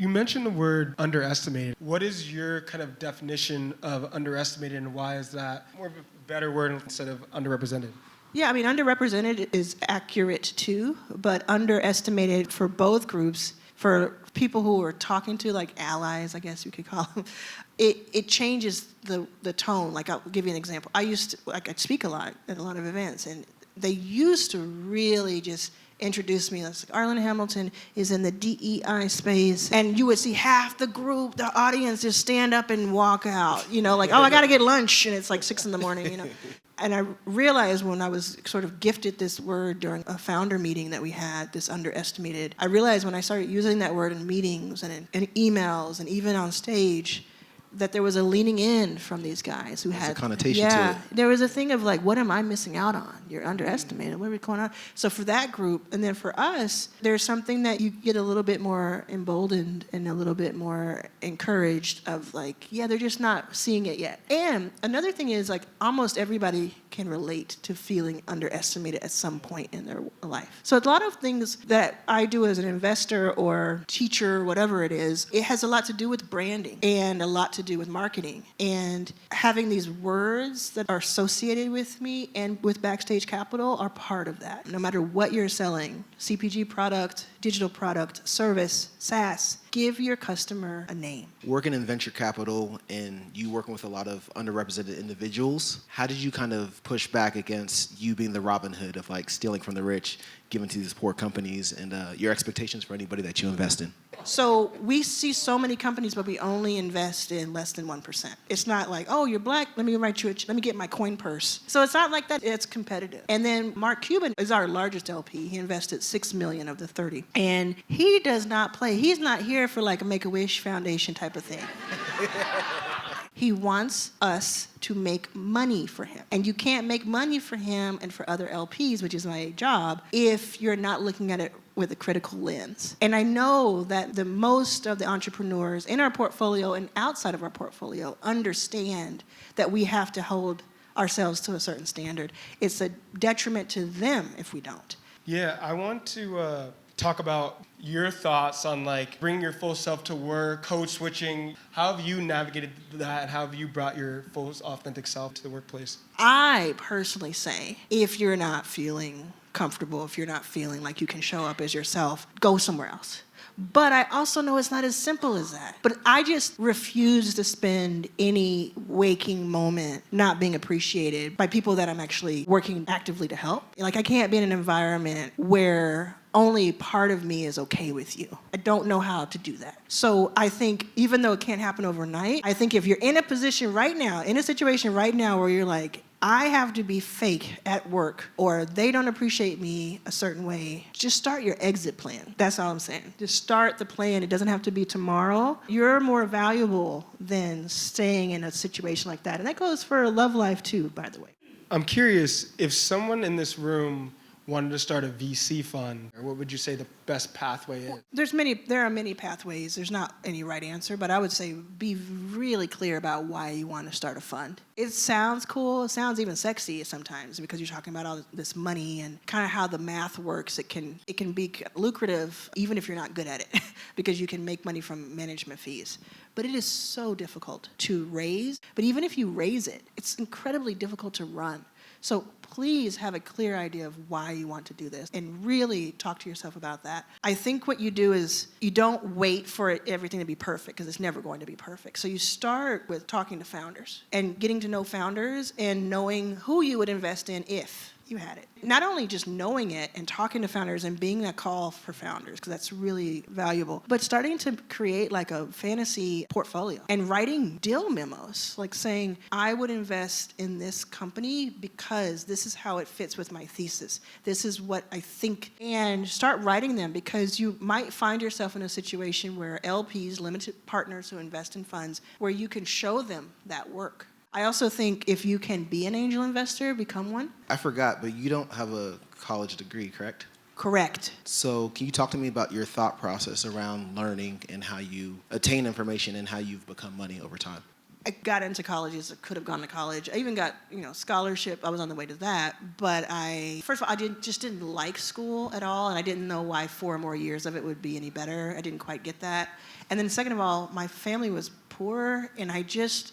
You mentioned the word underestimated. What is your kind of definition of underestimated, and why is that more of a better word instead of underrepresented? Yeah, I mean, underrepresented is accurate too, but underestimated for both groups, for people who are talking to, like allies, I guess you could call them, it changes the tone. Like, I'll give you an example. I'd speak a lot at a lot of events, and they used to really just introduce me. It's like, Arlan Hamilton is in the DEI space, and you would see half the group, the audience, just stand up and walk out. Like, oh, I got to get lunch, and it's like 6 a.m. And I realized when I was sort of gifted this word during a founder meeting that we had, this underestimated, I realized when I started using that word in meetings and in emails and even on stage, that there was a leaning in from these guys who had a connotation to it. There was a thing of like, what am I missing out on? You're underestimated. What are we going on? So for that group, and then for us, there's something that you get a little bit more emboldened and a little bit more encouraged of like, yeah, they're just not seeing it yet. And another thing is like almost everybody can relate to feeling underestimated at some point in their life. So a lot of things that I do as an investor or teacher, whatever it is, it has a lot to do with branding and a lot to do with marketing. And having these words that are associated with me and with Backstage Capital are part of that. No matter what you're selling, CPG product, digital product, service, SaaS, give your customer a name. Working in venture capital and you working with a lot of underrepresented individuals, how did you kind of push back against you being the Robin Hood of like stealing from the rich, giving to these poor companies, and your expectations for anybody that you invest in? So we see so many companies, but we only invest in less than 1%. It's not like, oh, you're black, let me let me get my coin purse. So it's not like that. It's competitive. And then Mark Cuban is our largest LP. He invested $6 million of the 30. And he does not play. He's not here for like a Make-A-Wish Foundation type of thing. He wants us to make money for him. And you can't make money for him and for other LPs, which is my job, if you're not looking at it with a critical lens. And I know that the most of the entrepreneurs in our portfolio and outside of our portfolio understand that we have to hold ourselves to a certain standard. It's a detriment to them if we don't. Yeah, I want to talk about your thoughts on like bringing your full self to work, code switching. How have you navigated that? How have you brought your full authentic self to the workplace? I personally say, if you're not feeling comfortable, if you're not feeling like you can show up as yourself, go somewhere else. But I also know it's not as simple as that. But I just refuse to spend any waking moment not being appreciated by people that I'm actually working actively to help. Like, I can't be in an environment where only part of me is okay with you. I don't know how to do that. So I think even though it can't happen overnight, I think if you're in a position right now, in a situation right now where you're like, I have to be fake at work, or they don't appreciate me a certain way, just start your exit plan. That's all I'm saying. Just start the plan. It doesn't have to be tomorrow. You're more valuable than staying in a situation like that. And that goes for love life too, by the way. I'm curious, if someone in this room wanted to start a VC fund, what would you say the best pathway is? There are many pathways. There's not any right answer, but I would say be really clear about why you want to start a fund. It sounds cool. It sounds even sexy sometimes because you're talking about all this money and kind of how the math works. It can be lucrative even if you're not good at it because you can make money from management fees. But it is so difficult to raise. But even if you raise it, it's incredibly difficult to run. So please have a clear idea of why you want to do this and really talk to yourself about that. I think what you do is you don't wait for everything to be perfect because it's never going to be perfect. So you start with talking to founders and getting to know founders and knowing who you would invest in if you had it. Not only just knowing it and talking to founders and being that call for founders, because that's really valuable, but starting to create like a fantasy portfolio and writing deal memos, like saying, I would invest in this company because this is how it fits with my thesis. This is what I think. And start writing them because you might find yourself in a situation where LPs, limited partners who invest in funds, where you can show them that work. I also think if you can be an angel investor, become one. I forgot, but you don't have a college degree, correct? Correct. So can you talk to me about your thought process around learning and how you attain information and how you've become money over time? I got into colleges. I could have gone to college. I even got, scholarship. I was on the way to that. But first of all, just didn't like school at all, and I didn't know why 4 more years of it would be any better. I didn't quite get that. And then second of all, my family was poor, and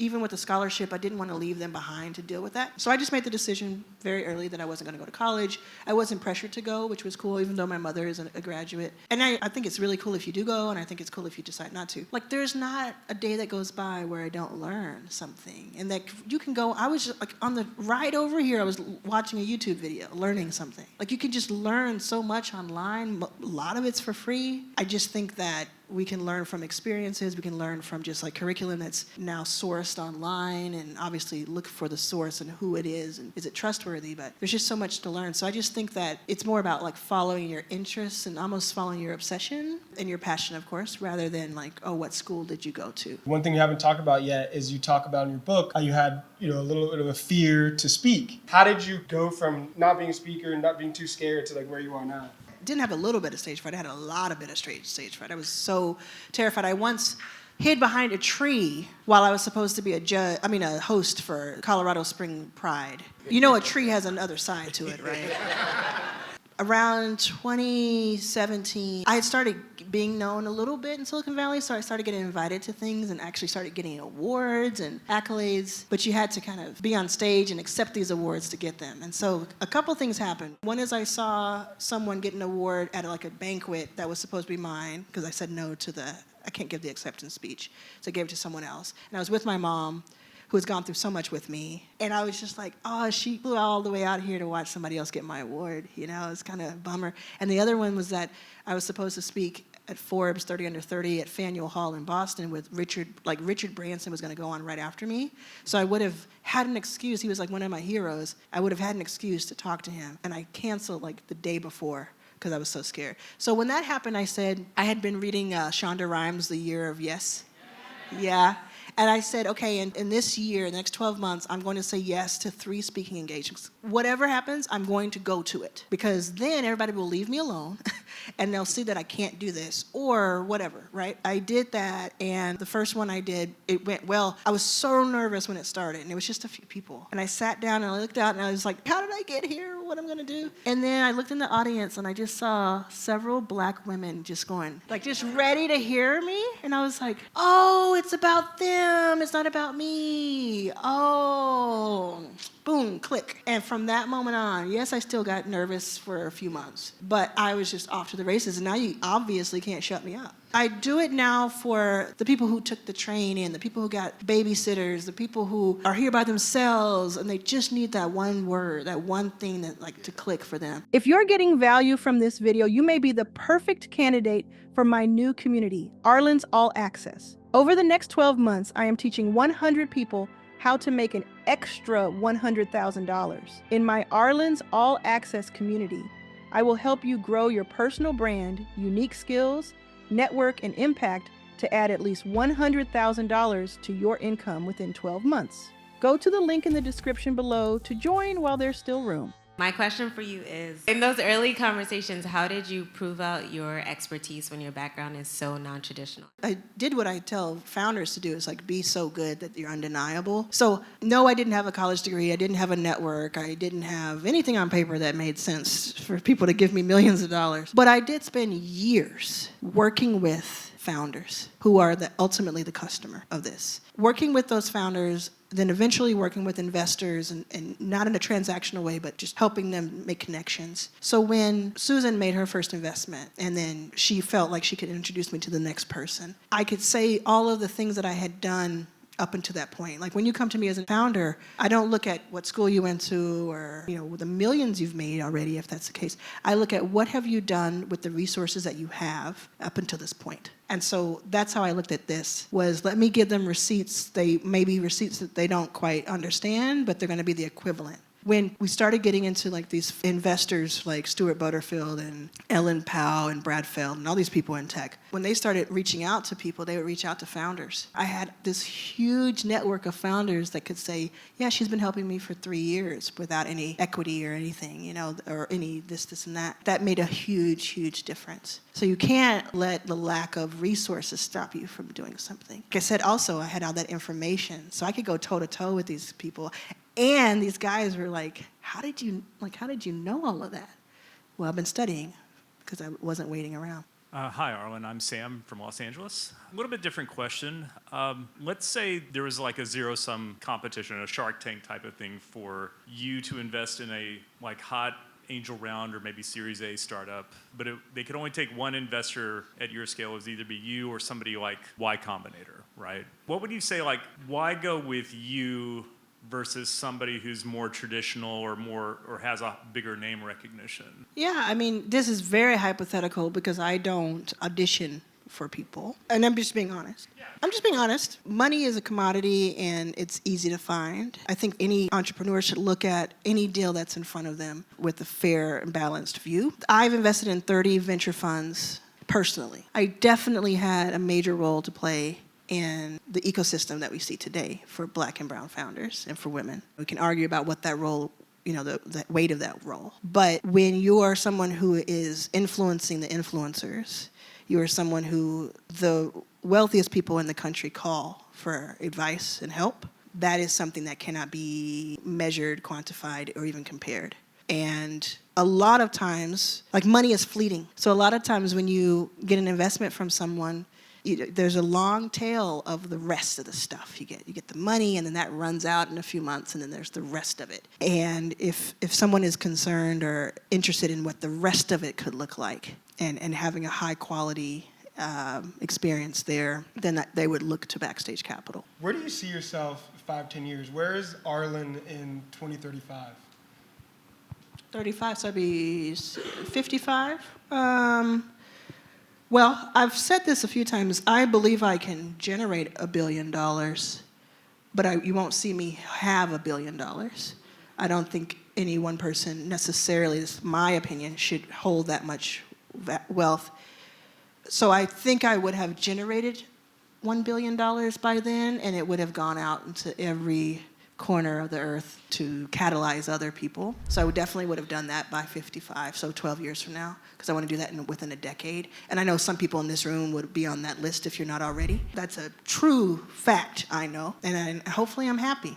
even with the scholarship, I didn't want to leave them behind to deal with that. So I just made the decision very early that I wasn't going to go to college. I wasn't pressured to go, which was cool, even though my mother is a graduate. And I think it's really cool if you do go, and I think it's cool if you decide not to. Like, there's not a day that goes by where I don't learn something. And that you can go, I was just, like, on the ride over here, I was watching a YouTube video, learning something. Like, you can just learn so much online. A lot of it's for free. I just think that we can learn from experiences. We can learn from just like curriculum that's now sourced online, and obviously look for the source and who it is and is it trustworthy. But there's just so much to learn. So I just think that it's more about like following your interests and almost following your obsession and your passion, of course, rather than like, oh, what school did you go to? One thing you haven't talked about yet is you talk about in your book how you had a little bit of a fear to speak. How did you go from not being a speaker and not being too scared to like where you are now? Didn't have a little bit of stage fright. I had a lot of stage fright. I was so terrified. I once hid behind a tree while I was supposed to be a host for Colorado Spring Pride. A tree has another side to it, right? Around 2017, I had started being known a little bit in Silicon Valley, so I started getting invited to things and actually started getting awards and accolades. But you had to kind of be on stage and accept these awards to get them. And so a couple things happened. One is I saw someone get an award at like a banquet that was supposed to be mine, because I said no to I can't give the acceptance speech. So I gave it to someone else. And I was with my mom, who has gone through so much with me. And I was just like, oh, she flew all the way out here to watch somebody else get my award. It's kind of a bummer. And the other one was that I was supposed to speak at Forbes 30 Under 30 at Faneuil Hall in Boston with Richard Branson was going to go on right after me. So I would have had an excuse. He was like one of my heroes. I would have had an excuse to talk to him. And I canceled like the day before because I was so scared. So when that happened, I said, I had been reading Shonda Rhimes' The Year of Yes. Yeah. And I said, okay, in this year, the next 12 months, I'm going to say yes to 3 speaking engagements. Whatever happens, I'm going to go to it. Because then everybody will leave me alone, and they'll see that I can't do this, or whatever, right? I did that, and the first one I did, it went well. I was so nervous when it started, and it was just a few people. And I sat down, and I looked out, and I was like, how did I get here? What am I going to do? And then I looked in the audience, and I just saw several black women just going, like, just ready to hear me. And I was like, oh, it's about them. It's not about me. Oh, boom, click. And from that moment on, yes, I still got nervous for a few months, but I was just off to the races. And now you obviously can't shut me up. I do it now for the people who took the train in, the people who got babysitters, the people who are here by themselves, and they just need that one word, that one thing that to click for them. If you're getting value from this video, you may be the perfect candidate for my new community, Arlan's All Access. Over the next 12 months, I am teaching 100 people how to make an extra $100,000. In my Arlan's All Access community, I will help you grow your personal brand, unique skills, network, and impact to add at least $100,000 to your income within 12 months. Go to the link in the description below to join while there's still room. My question for you is, in those early conversations, how did you prove out your expertise when your background is so non-traditional? I did what I tell founders to do, is like be so good that you're undeniable. So no, I didn't have a college degree. I didn't have a network. I didn't have anything on paper that made sense for people to give me millions of dollars. But I did spend years working with founders who are ultimately the customer of this. Working with those founders, then eventually working with investors, and not in a transactional way, but just helping them make connections. So when Susan made her first investment, and then she felt like she could introduce me to the next person, I could say all of the things that I had done up until that point. Like when you come to me as a founder, I don't look at what school you went to or the millions you've made already, if that's the case. I look at what have you done with the resources that you have up until this point. And so that's how I looked at this, was let me give them receipts. They may be receipts that they don't quite understand, but they're going to be the equivalent. when we started getting into like these investors like Stuart Butterfield and Ellen Powell and Brad Feld and all these people in tech, when they started reaching out to people, they would reach out to founders. I had this huge network of founders that could say, yeah, she's been helping me for 3 years without any equity or anything, you know, or any this, and that. That made a huge, huge difference. So you can't let the lack of resources stop you from doing something. Like I said, also, I had all that information, so I could go toe-to-toe with these people. And these guys were like, how did you know all of that? Well, I've been studying because I wasn't waiting around. Hi, Arlan. I'm Sam from Los Angeles. A little bit different question. Let's say there was like a zero-sum competition, a Shark Tank type of thing for you to invest in a like hot angel round or maybe Series A startup, but they could only take one investor at your scale. It would either be you or somebody like Y Combinator, right? What would you say, like, why go with you versus somebody who's more traditional or has a bigger name recognition? Yeah, I mean, this is very hypothetical because I don't audition for people. And I'm just being honest. I'm just being honest. Money is a commodity and it's easy to find. I think any entrepreneur should look at any deal that's in front of them with a fair and balanced view. I've invested in 30 venture funds personally. I definitely had a major role to play in the ecosystem that we see today for Black and brown founders and for women. We can argue about what that role, you know, the weight of that role. But when you are someone who is influencing the influencers, you are someone who the wealthiest people in the country call for advice and help. That is something that cannot be measured, quantified, or even compared. And a lot of times, like, money is fleeting. So a lot of times when you get an investment from someone, there's a long tail of the rest of the stuff. You get the money, and then that runs out in a few months, and then there's the rest of it. And if someone is concerned or interested in what the rest of it could look like, and having a high quality experience there, then they would look to Backstage Capital. Where do you see yourself 5-10 years? Where is Arlan in 2035? 35, so I'd be 55. Well, I've said this a few times. I believe I can generate $1 billion, but you won't see me have $1 billion. I don't think any one person necessarily, this is my opinion, should hold that much wealth. So I think I would have generated $1 billion by then, and it would have gone out into every corner of the earth to catalyze other people. So I definitely would have done that by 55, so 12 years from now, because I want to do that within a decade. And I know some people in this room would be on that list if you're not already. That's a true fact, I know, and hopefully I'm happy.